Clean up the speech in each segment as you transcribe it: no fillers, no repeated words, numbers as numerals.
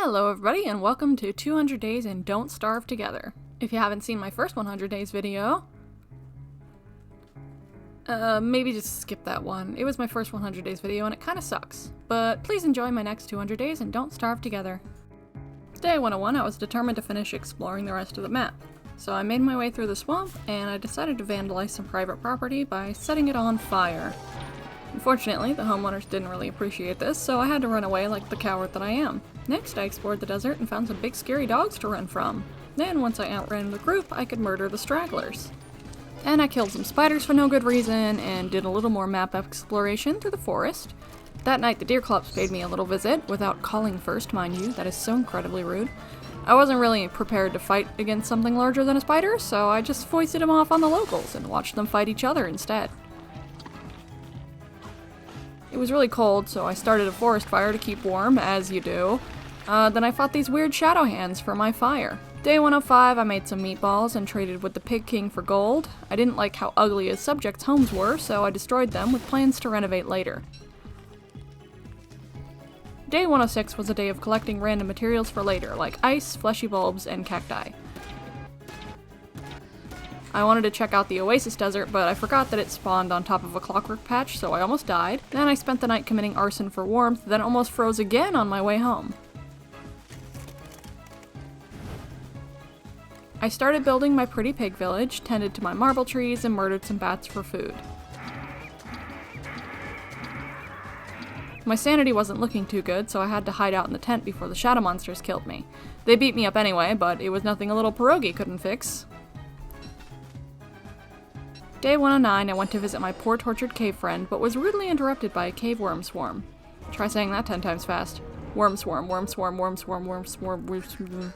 Hello everybody and welcome to 200 Days and Don't Starve Together. If you haven't seen my first 100 Days video, maybe just skip that one. It was my first 100 Days video and it kinda sucks. But please enjoy my next 200 Days and don't starve together. Day 101, I was determined to finish exploring the rest of the map. So I made my way through the swamp and I decided to vandalize some private property by setting it on fire. Unfortunately, the homeowners didn't really appreciate this, so I had to run away like the coward that I am. Next, I explored the desert and found some big scary dogs to run from. Then, once I outran the group, I could murder the stragglers. And I killed some spiders for no good reason, and did a little more map exploration through the forest. That night, the deer clubs paid me a little visit, without calling first, mind you. That is so incredibly rude. I wasn't really prepared to fight against something larger than a spider, so I just foisted them off on the locals and watched them fight each other instead. It was really cold, so I started a forest fire to keep warm, as you do. Then I fought these weird shadow hands for my fire. Day 105, I made some meatballs and traded with the Pig King for gold. I didn't like how ugly his subjects' homes were, so I destroyed them with plans to renovate later. Day 106 was a day of collecting random materials for later, like ice, fleshy bulbs, and cacti. I wanted to check out the Oasis Desert, but I forgot that it spawned on top of a clockwork patch, so I almost died. Then I spent the night committing arson for warmth, then almost froze again on my way home. I started building my pretty pig village, tended to my marble trees, and murdered some bats for food. My sanity wasn't looking too good, so I had to hide out in the tent before the shadow monsters killed me. They beat me up anyway, but it was nothing a little pierogi couldn't fix. Day 109, I went to visit my poor tortured cave friend, but was rudely interrupted by a cave worm swarm. Try saying that 10 times fast. Worm swarm, worm swarm, worm swarm, worm swarm, worm swarm.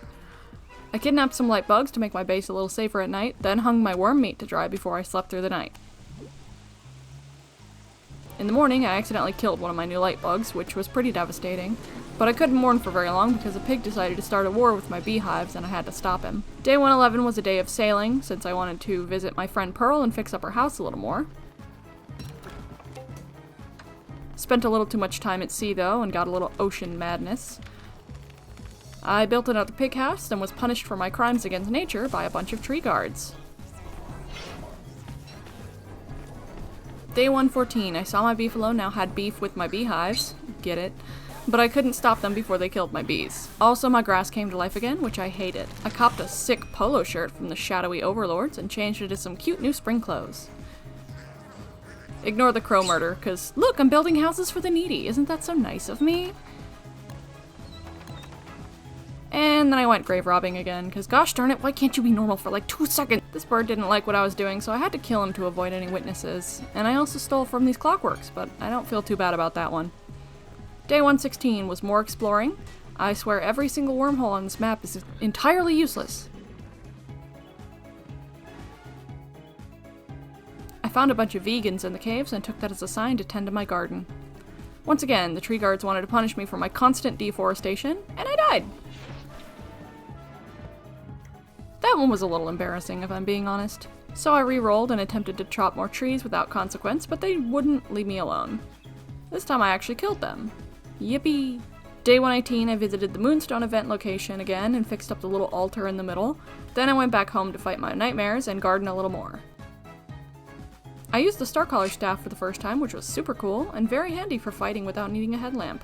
I kidnapped some light bugs to make my base a little safer at night, then hung my worm meat to dry before I slept through the night. In the morning, I accidentally killed one of my new light bugs, which was pretty devastating. But I couldn't mourn for very long because a pig decided to start a war with my beehives and I had to stop him. Day 111 was a day of sailing, since I wanted to visit my friend Pearl and fix up her house a little more. Spent a little too much time at sea though, and got a little ocean madness. I built another pig house and was punished for my crimes against nature by a bunch of tree guards. Day 114, I saw my beefalo now had beef with my beehives. Get it? But I couldn't stop them before they killed my bees. Also, my grass came to life again, which I hated. I copped a sick polo shirt from the shadowy overlords and changed it to some cute new spring clothes. Ignore the crow murder, cause look, I'm building houses for the needy. Isn't that so nice of me? And then I went grave robbing again, cause gosh darn it, why can't you be normal for like 2 seconds? This bird didn't like what I was doing, so I had to kill him to avoid any witnesses. And I also stole from these clockworks, but I don't feel too bad about that one. Day 116 was more exploring. I swear every single wormhole on this map is entirely useless. I found a bunch of vegans in the caves and took that as a sign to tend to my garden. Once again, the tree guards wanted to punish me for my constant deforestation, and I died. That one was a little embarrassing, if I'm being honest. So I re-rolled and attempted to chop more trees without consequence, but they wouldn't leave me alone. This time I actually killed them. Yippee! Day 118, I visited the Moonstone event location again and fixed up the little altar in the middle. Then I went back home to fight my nightmares and garden a little more. I used the Starcaller staff for the first time, which was super cool and very handy for fighting without needing a headlamp.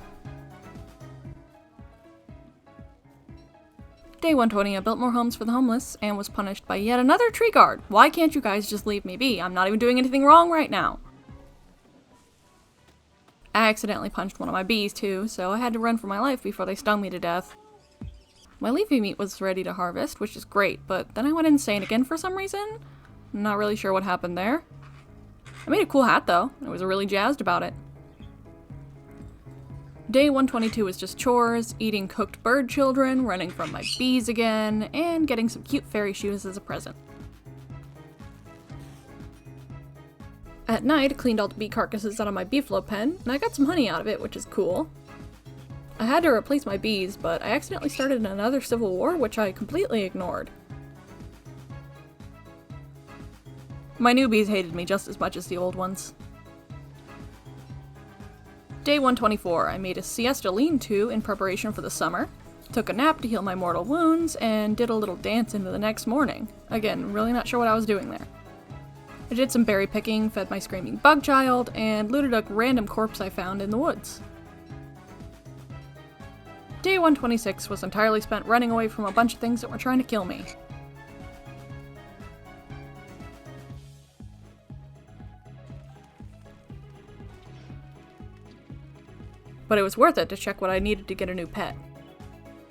Day 120, I built more homes for the homeless and was punished by yet another tree guard. Why can't you guys just leave me be? I'm not even doing anything wrong right now. I accidentally punched one of my bees too, so I had to run for my life before they stung me to death. My leafy meat was ready to harvest, which is great, but then I went insane again for some reason. I'm not really sure what happened there. I made a cool hat though, I was really jazzed about it. Day 122 was just chores, eating cooked bird children, running from my bees again, and getting some cute fairy shoes as a present. At night, I cleaned all the bee carcasses out of my beefalo pen, and I got some honey out of it, which is cool. I had to replace my bees, but I accidentally started another civil war, which I completely ignored. My new bees hated me just as much as the old ones. Day 124, I made a siesta lean-to in preparation for the summer. took a nap to heal my mortal wounds, and did a little dance into the next morning. Again, really not sure what I was doing there. I did some berry picking, fed my screaming bug child, and looted a random corpse I found in the woods. Day 126 was entirely spent running away from a bunch of things that were trying to kill me. But it was worth it to check what I needed to get a new pet.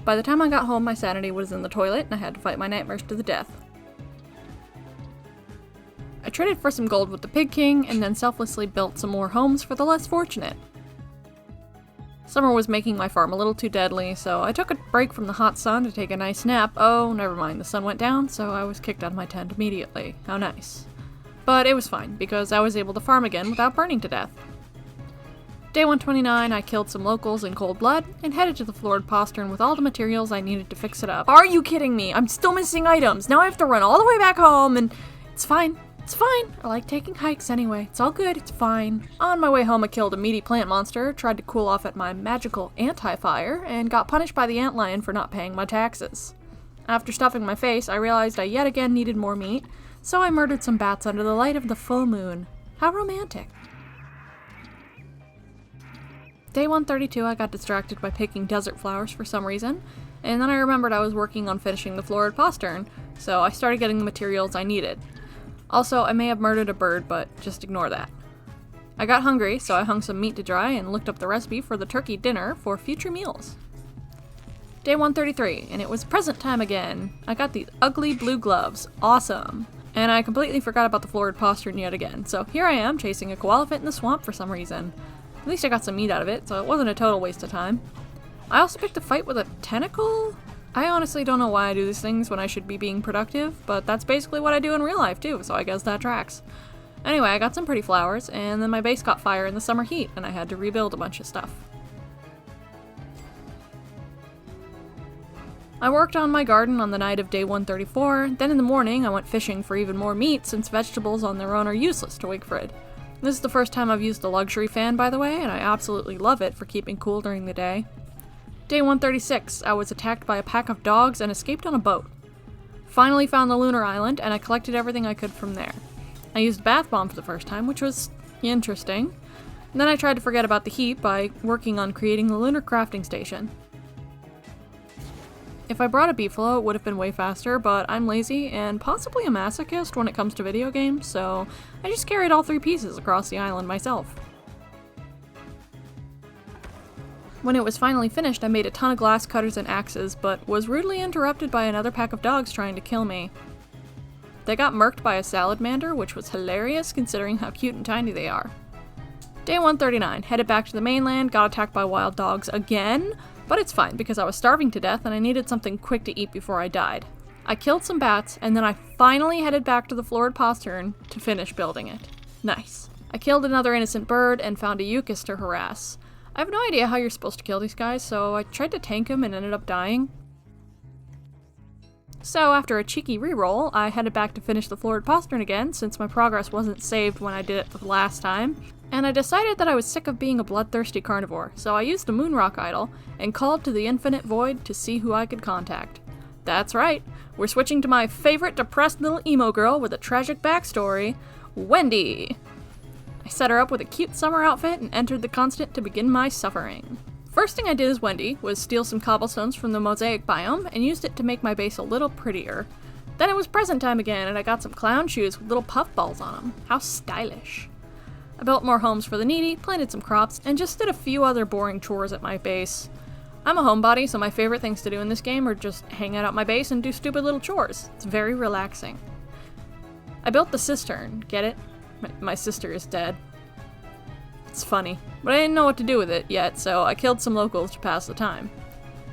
By the time I got home, my sanity was in the toilet and I had to fight my nightmares to the death. I traded for some gold with the Pig King and then selflessly built some more homes for the less fortunate. Summer was making my farm a little too deadly, so I took a break from the hot sun to take a nice nap. Oh, never mind, the sun went down, so I was kicked out of my tent immediately. How nice. But it was fine, because I was able to farm again without burning to death. Day 129, I killed some locals in cold blood, and headed to the florid postern with all the materials I needed to fix it up. Are you kidding me? I'm still missing items! Now I have to run all the way back home, and it's fine. It's fine. I like taking hikes anyway. It's all good. It's fine. On my way home, I killed a meaty plant monster, tried to cool off at my magical anti-fire, and got punished by the antlion for not paying my taxes. After stuffing my face, I realized I yet again needed more meat, so I murdered some bats under the light of the full moon. How romantic. Day 132, I got distracted by picking desert flowers for some reason, and then I remembered I was working on finishing the florid postern, so I started getting the materials I needed. Also, I may have murdered a bird, but just ignore that. I got hungry, so I hung some meat to dry and looked up the recipe for the turkey dinner for future meals. Day 133, and it was present time again. I got these ugly blue gloves. Awesome. And I completely forgot about the florid postern yet again, so here I am chasing a koala in the swamp for some reason. At least I got some meat out of it, so it wasn't a total waste of time. I also picked a fight with a tentacle? I honestly don't know why I do these things when I should be being productive, but that's basically what I do in real life too, so I guess that tracks. Anyway, I got some pretty flowers, and then my base caught fire in the summer heat, and I had to rebuild a bunch of stuff. I worked on my garden on the night of day 134, then in the morning I went fishing for even more meat since vegetables on their own are useless to Wigfrid. This is the first time I've used a luxury fan, by the way, and I absolutely love it for keeping cool during the day. Day 136, I was attacked by a pack of dogs and escaped on a boat. Finally found the lunar island, and I collected everything I could from there. I used bath bomb for the first time, which was interesting. And then I tried to forget about the heat by working on creating the lunar crafting station. If I brought a beefalo, it would have been way faster, but I'm lazy and possibly a masochist when it comes to video games, so I just carried all 3 pieces across the island myself. When it was finally finished, I made a ton of glass cutters and axes, but was rudely interrupted by another pack of dogs trying to kill me. They got murked by a salamander, which was hilarious considering how cute and tiny they are. Day 139, headed back to the mainland, got attacked by wild dogs again, but it's fine because I was starving to death and I needed something quick to eat before I died. I killed some bats, and then I finally headed back to the florid postern to finish building it. Nice. I killed another innocent bird and found a Eucus to harass. I have no idea how you're supposed to kill these guys, so I tried to tank him and ended up dying. So after a cheeky reroll, I headed back to finish the florid postern again, since my progress wasn't saved when I did it the last time, and I decided that I was sick of being a bloodthirsty carnivore, so I used a moonrock idol and called to the infinite void to see who I could contact. That's right, we're switching to my favorite depressed little emo girl with a tragic backstory, Wendy! I set her up with a cute summer outfit and entered the constant to begin my suffering. First thing I did as Wendy was steal some cobblestones from the mosaic biome and used it to make my base a little prettier. Then it was present time again and I got some clown shoes with little puffballs on them. How stylish. I built more homes for the needy, planted some crops, and just did a few other boring chores at my base. I'm a homebody, so my favorite things to do in this game are just hang out at my base and do stupid little chores. It's very relaxing. I built the cistern, get it? My sister is dead. It's funny, but I didn't know what to do with it yet, so I killed some locals to pass the time.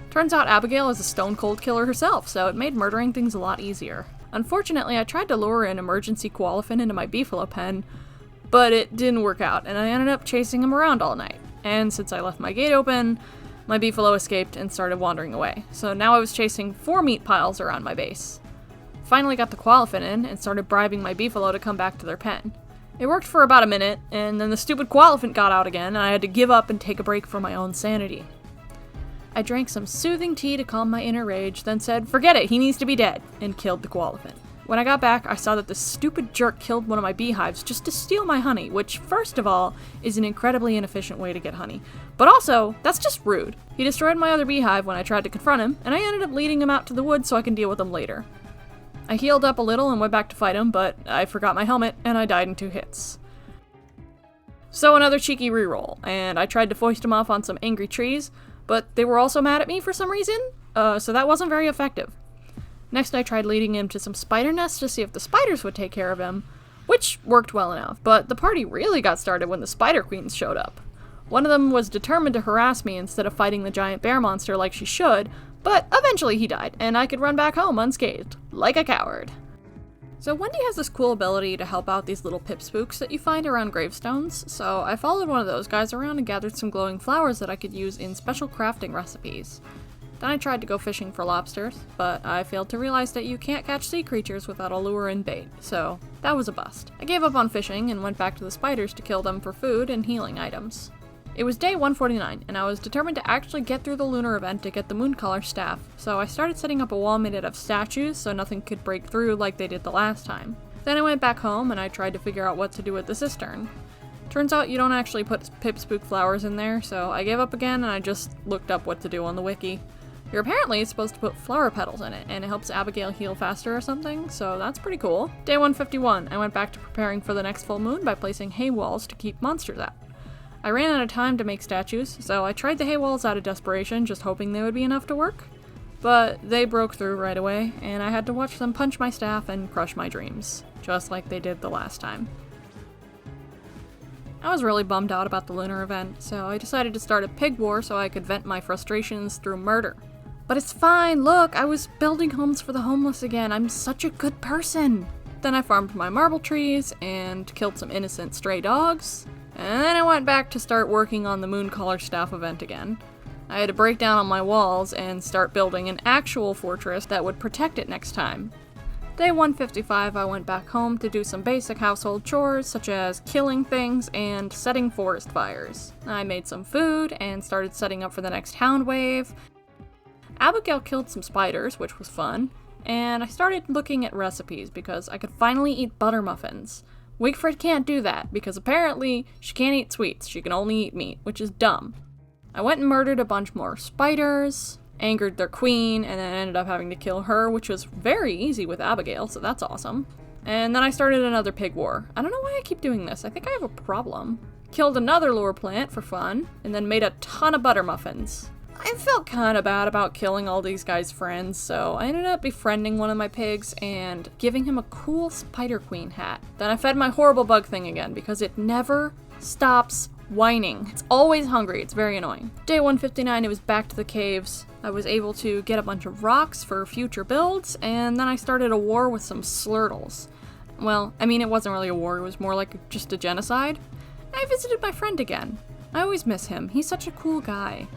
Turns out Abigail is a stone-cold killer herself, so it made murdering things a lot easier. Unfortunately, I tried to lure an emergency koalafin into my beefalo pen, but it didn't work out, and I ended up chasing him around all night. And since I left my gate open, my beefalo escaped and started wandering away, so now I was chasing 4 meat piles around my base. Finally got the koalafin in and started bribing my beefalo to come back to their pen. It worked for about a minute, and then the stupid koalafin got out again, and I had to give up and take a break for my own sanity. I drank some soothing tea to calm my inner rage, then said, "Forget it, he needs to be dead," and killed the koalefant. When I got back, I saw that this stupid jerk killed one of my beehives just to steal my honey, which, first of all, is an incredibly inefficient way to get honey. But also, that's just rude. He destroyed my other beehive when I tried to confront him, and I ended up leading him out to the woods so I can deal with him later. I healed up a little and went back to fight him, but I forgot my helmet, and I died in 2 hits. So another cheeky reroll, and I tried to foist him off on some angry trees, but they were also mad at me for some reason, so that wasn't very effective. Next, I tried leading him to some spider nests to see if the spiders would take care of him, which worked well enough, but the party really got started when the spider queens showed up. One of them was determined to harass me instead of fighting the giant bear monster like she should, but eventually he died, and I could run back home unscathed, like a coward. So Wendy has this cool ability to help out these little pipspooks that you find around gravestones, so I followed one of those guys around and gathered some glowing flowers that I could use in special crafting recipes. Then I tried to go fishing for lobsters, but I failed to realize that you can't catch sea creatures without a lure and bait, so that was a bust. I gave up on fishing and went back to the spiders to kill them for food and healing items. It was day 149, and I was determined to actually get through the lunar event to get the moon color staff, so I started setting up a wall made out of statues so nothing could break through like they did the last time. Then I went back home and I tried to figure out what to do with the cistern. Turns out you don't actually put pipspook flowers in there, so I gave up again and I just looked up what to do on the wiki. You're apparently supposed to put flower petals in it, and it helps Abigail heal faster or something, so that's pretty cool. Day 151, I went back to preparing for the next full moon by placing hay walls to keep monsters out. I ran out of time to make statues, so I tried the hay walls out of desperation, just hoping they would be enough to work. But they broke through right away, and I had to watch them punch my staff and crush my dreams, just like they did the last time. I was really bummed out about the lunar event, so I decided to start a pig war so I could vent my frustrations through murder. But it's fine, look, I was building homes for the homeless again, I'm such a good person! Then I farmed my marble trees, and killed some innocent stray dogs, and then I went back to start working on the moon color staff event again. I had to break down on my walls and start building an actual fortress that would protect it next time. Day 155, I went back home to do some basic household chores, such as killing things and setting forest fires. I made some food and started setting up for the next hound wave. Abigail killed some spiders, which was fun, and I started looking at recipes because I could finally eat butter muffins. Wigfred can't do that, because apparently she can't eat sweets, she can only eat meat, which is dumb. I went and murdered a bunch more spiders, angered their queen, and then ended up having to kill her, which was very easy with Abigail, so that's awesome. And then I started another pig war. I don't know why I keep doing this, I think I have a problem. Killed another lure plant for fun, and then made a ton of butter muffins. I felt kinda bad about killing all these guys' friends, so I ended up befriending one of my pigs and giving him a cool Spider Queen hat. Then I fed my horrible bug thing again because it never stops whining. It's always hungry, it's very annoying. Day 159, it was back to the caves. I was able to get a bunch of rocks for future builds, and then I started a war with some slurtles. Well, I mean, it wasn't really a war, it was more like just a genocide. I visited my friend again. I always miss him, he's such a cool guy.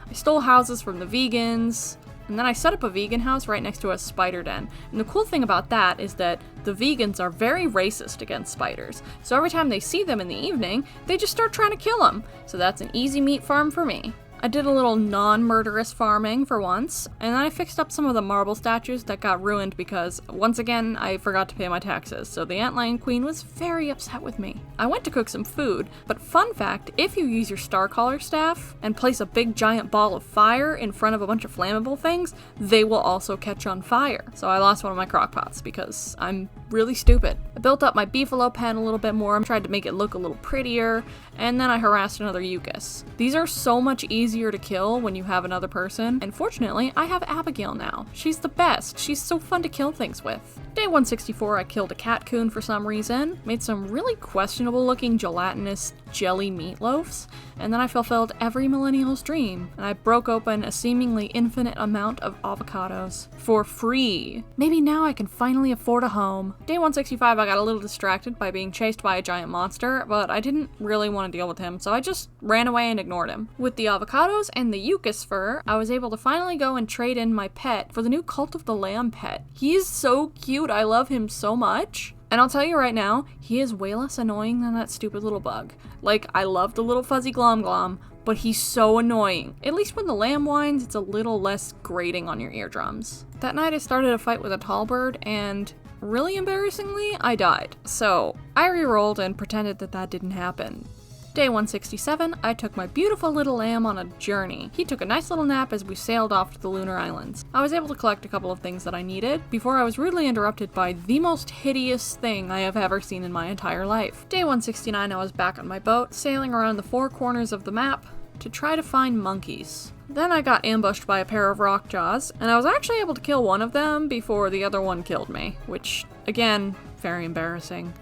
I stole houses from the vegans, and then I set up a vegan house right next to a spider den. And the cool thing about that is that the vegans are very racist against spiders, so every time they see them in the evening, they just start trying to kill them. So that's an easy meat farm for me. I did a little non-murderous farming for once, and then I fixed up some of the marble statues that got ruined because, once again, I forgot to pay my taxes, so the Antlion Queen was very upset with me. I went to cook some food, but fun fact, if you use your star collar staff and place a big giant ball of fire in front of a bunch of flammable things, they will also catch on fire. So I lost one of my crock pots because I'm really stupid. I built up my beefalo pen a little bit more, tried to make it look a little prettier, and then I harassed another Eucus. These are so much easier to kill when you have another person, and fortunately, I have Abigail now. She's the best. She's so fun to kill things with. Day 164, I killed a cat coon for some reason, made some really questionable looking gelatinous jelly meatloafs, and then I fulfilled every millennial's dream, and I broke open a seemingly infinite amount of avocados for free. Maybe now I can finally afford a home. Day 165, I got a little distracted by being chased by a giant monster, but I didn't really want to deal with him, so I just ran away and ignored him. With the avocados and the Eucus fur, I was able to finally go and trade in my pet for the new Cult of the Lamb pet. He is so cute, I love him so much. And I'll tell you right now, he is way less annoying than that stupid little bug. Like, I love the little fuzzy glom glom, but he's so annoying. At least when the lamb whines, it's a little less grating on your eardrums. That night I started a fight with a tall bird, and really embarrassingly, I died. So I re-rolled and pretended that that didn't happen. Day 167, I took my beautiful little lamb on a journey. He took a nice little nap as we sailed off to the lunar islands. I was able to collect a couple of things that I needed before I was rudely interrupted by the most hideous thing I have ever seen in my entire life. Day 169, I was back on my boat, sailing around the four corners of the map to try to find monkeys. Then I got ambushed by a pair of rock jaws, and I was actually able to kill one of them before the other one killed me, which, again, very embarrassing.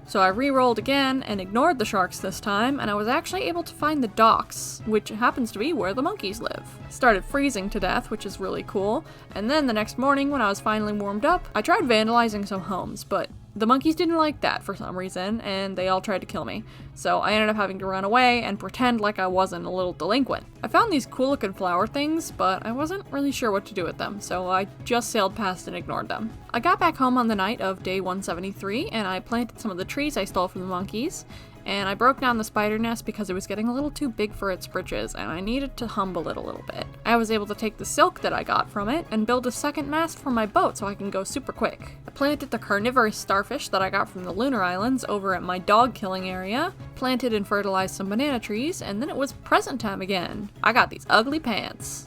So I re-rolled again and ignored the sharks this time, and I was actually able to find the docks, which happens to be where the monkeys live. Started freezing to death, which is really cool, and then the next morning when I was finally warmed up, I tried vandalizing some homes, but the monkeys didn't like that for some reason, and they all tried to kill me. So I ended up having to run away and pretend like I wasn't a little delinquent. I found these cool looking flower things, but I wasn't really sure what to do with them, so I just sailed past and ignored them. I got back home on the night of day 173, and I planted some of the trees I stole from the monkeys, and I broke down the spider nest because it was getting a little too big for its britches, and I needed to humble it a little bit. I was able to take the silk that I got from it and build a second mast for my boat so I can go super quick. I planted the carnivorous starfish that I got from the lunar islands over at my dog killing area, planted and fertilized some banana trees, and then it was present time again. I got these ugly pants.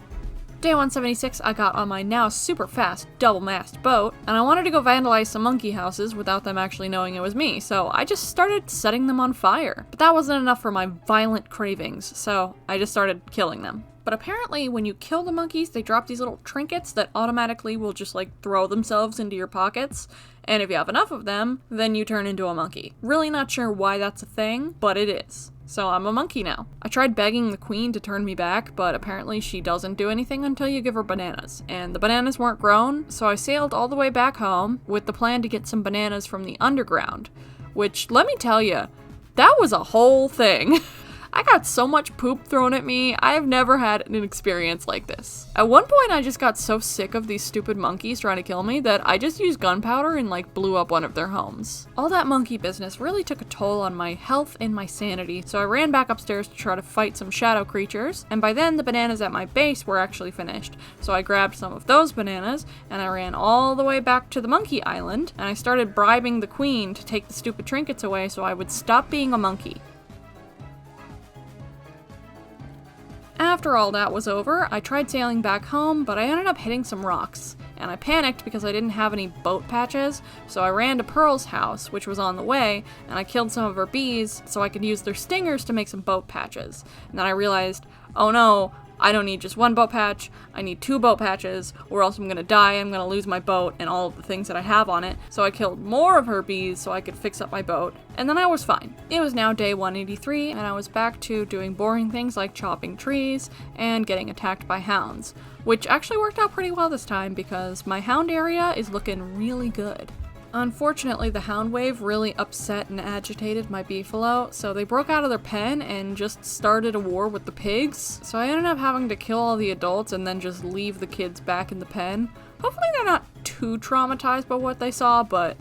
Day 176, I got on my now super fast double-mast boat, and I wanted to go vandalize some monkey houses without them actually knowing it was me, so I just started setting them on fire. But that wasn't enough for my violent cravings, so I just started killing them. But apparently, when you kill the monkeys, they drop these little trinkets that automatically will just throw themselves into your pockets, and if you have enough of them, then you turn into a monkey. Really not sure why that's a thing, but it is. So I'm a monkey now. I tried begging the queen to turn me back, but apparently she doesn't do anything until you give her bananas. And the bananas weren't grown, so I sailed all the way back home with the plan to get some bananas from the underground. Which, let me tell you, that was a whole thing. I got so much poop thrown at me, I have never had an experience like this. At one point I just got so sick of these stupid monkeys trying to kill me that I just used gunpowder and blew up one of their homes. All that monkey business really took a toll on my health and my sanity, so I ran back upstairs to try to fight some shadow creatures, and by then the bananas at my base were actually finished. So I grabbed some of those bananas, and I ran all the way back to the monkey island, and I started bribing the queen to take the stupid trinkets away so I would stop being a monkey. After all that was over, I tried sailing back home, but I ended up hitting some rocks, and I panicked because I didn't have any boat patches, so I ran to Pearl's house, which was on the way, and I killed some of her bees so I could use their stingers to make some boat patches. And then I realized, oh no, I don't need just one boat patch, I need 2 boat patches, or else I'm gonna die, I'm gonna lose my boat and all of the things that I have on it. So I killed more of her bees so I could fix up my boat, and then I was fine. It was now day 183, and I was back to doing boring things like chopping trees and getting attacked by hounds, which actually worked out pretty well this time because my hound area is looking really good. Unfortunately, the hound wave really upset and agitated my beefalo, so they broke out of their pen and just started a war with the pigs. So I ended up having to kill all the adults and then just leave the kids back in the pen. Hopefully they're not too traumatized by what they saw, but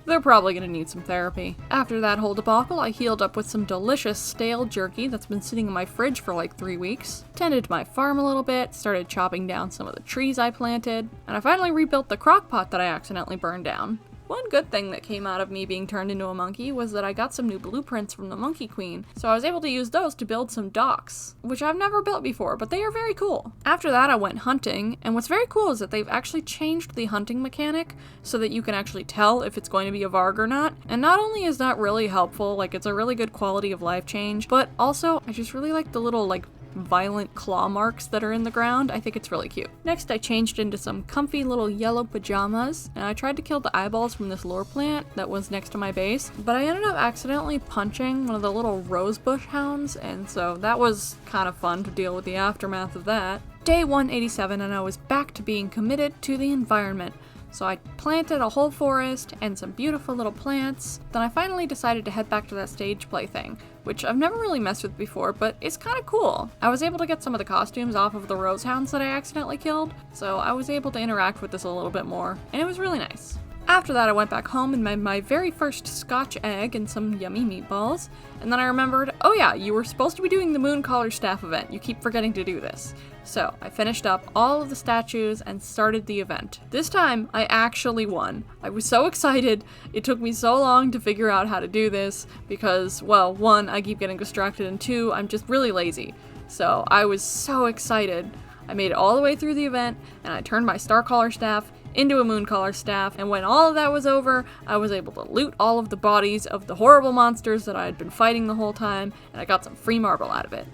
they're probably gonna need some therapy. After that whole debacle, I healed up with some delicious stale jerky that's been sitting in my fridge for 3 weeks, tended to my farm a little bit, started chopping down some of the trees I planted, and I finally rebuilt the crock pot that I accidentally burned down. One good thing that came out of me being turned into a monkey was that I got some new blueprints from the Monkey Queen, so I was able to use those to build some docks, which I've never built before, but they are very cool. After that I went hunting, and what's very cool is that they've actually changed the hunting mechanic so that you can actually tell if it's going to be a varg or not, and not only is that really helpful, it's a really good quality of life change, but also I just really like the little violent claw marks that are in the ground. I think it's really cute. Next, I changed into some comfy little yellow pajamas, and I tried to kill the eyeballs from this lure plant that was next to my base, but I ended up accidentally punching one of the little rosebush hounds, and so that was kind of fun to deal with the aftermath of that. Day 187, and I was back to being committed to the environment. So I planted a whole forest and some beautiful little plants. Then I finally decided to head back to that stage play thing, which I've never really messed with before, but it's kind of cool. I was able to get some of the costumes off of the rose hounds that I accidentally killed, so I was able to interact with this a little bit more, and it was really nice. After that, I went back home and made my very first scotch egg and some yummy meatballs. And then I remembered, oh yeah, you were supposed to be doing the moon collar staff event. You keep forgetting to do this. So I finished up all of the statues and started the event. This time, I actually won. I was so excited. It took me so long to figure out how to do this because, well, one, I keep getting distracted, and two, I'm just really lazy. So I was so excited. I made it all the way through the event, and I turned my star collar staff into a moon collar staff, and when all of that was over, I was able to loot all of the bodies of the horrible monsters that I had been fighting the whole time, and I got some free marble out of it.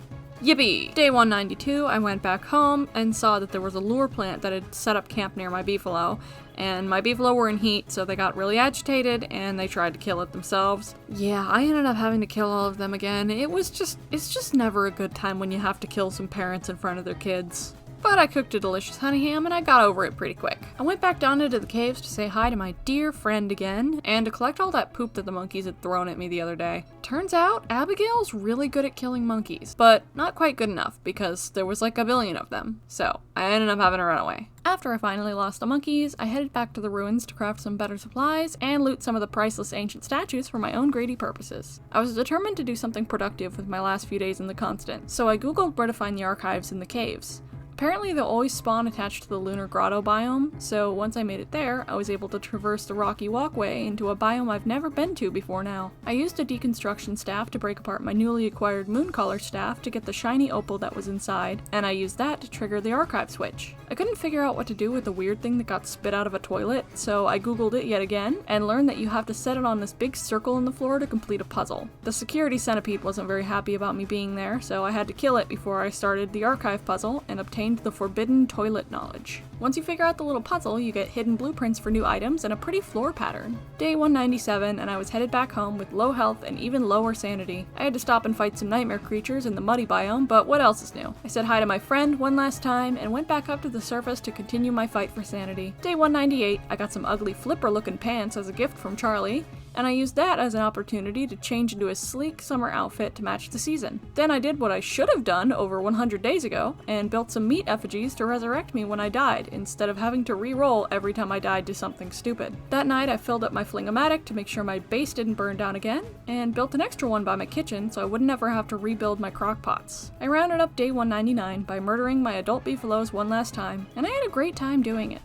Yippee! Day 192, I went back home and saw that there was a lure plant that had set up camp near my beefalo, and my beefalo were in heat, so they got really agitated and they tried to kill it themselves. Yeah, I ended up having to kill all of them again. It's just never a good time when you have to kill some parents in front of their kids. But I cooked a delicious honey ham and I got over it pretty quick. I went back down into the caves to say hi to my dear friend again, and to collect all that poop that the monkeys had thrown at me the other day. Turns out, Abigail's really good at killing monkeys, but not quite good enough because there was like a billion of them, so I ended up having to run away. After I finally lost the monkeys, I headed back to the ruins to craft some better supplies and loot some of the priceless ancient statues for my own greedy purposes. I was determined to do something productive with my last few days in the Constant, so I googled where to find the archives in the caves. Apparently they'll always spawn attached to the lunar grotto biome, so once I made it there, I was able to traverse the rocky walkway into a biome I've never been to before now. I used a deconstruction staff to break apart my newly acquired moon collar staff to get the shiny opal that was inside, and I used that to trigger the archive switch. I couldn't figure out what to do with the weird thing that got spit out of a toilet, so I googled it yet again, and learned that you have to set it on this big circle in the floor to complete a puzzle. The security centipede wasn't very happy about me being there, so I had to kill it before I started the archive puzzle and obtained the forbidden toilet knowledge. Once you figure out the little puzzle, you get hidden blueprints for new items and a pretty floor pattern. Day 197, and I was headed back home with low health and even lower sanity. I had to stop and fight some nightmare creatures in the muddy biome, but what else is new? I said hi to my friend one last time and went back up to the surface to continue my fight for sanity. Day 198, I got some ugly flipper looking pants as a gift from Charlie, and I used that as an opportunity to change into a sleek summer outfit to match the season. Then I did what I should have done over 100 days ago, and built some meat effigies to resurrect me when I died, instead of having to re-roll every time I died to something stupid. That night I filled up my fling-o-matic to make sure my base didn't burn down again, and built an extra one by my kitchen so I wouldn't ever have to rebuild my crock pots. I rounded up day 199 by murdering my adult beefalos one last time, and I had a great time doing it.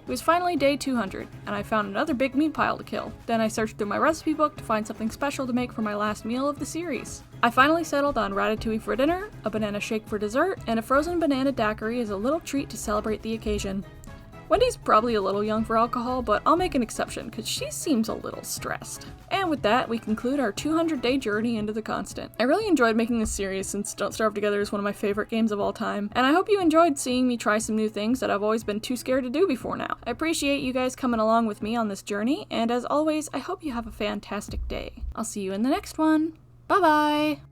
It was finally day 200, and I found another big meat pile to kill. Then I searched through my recipe book to find something special to make for my last meal of the series. I finally settled on ratatouille for dinner, a banana shake for dessert, and a frozen banana daiquiri as a little treat to celebrate the occasion. Wendy's probably a little young for alcohol, but I'll make an exception because she seems a little stressed. And with that, we conclude our 200-day journey into the Constant. I really enjoyed making this series since Don't Starve Together is one of my favorite games of all time, and I hope you enjoyed seeing me try some new things that I've always been too scared to do before now. I appreciate you guys coming along with me on this journey, and as always, I hope you have a fantastic day. I'll see you in the next one. Bye-bye!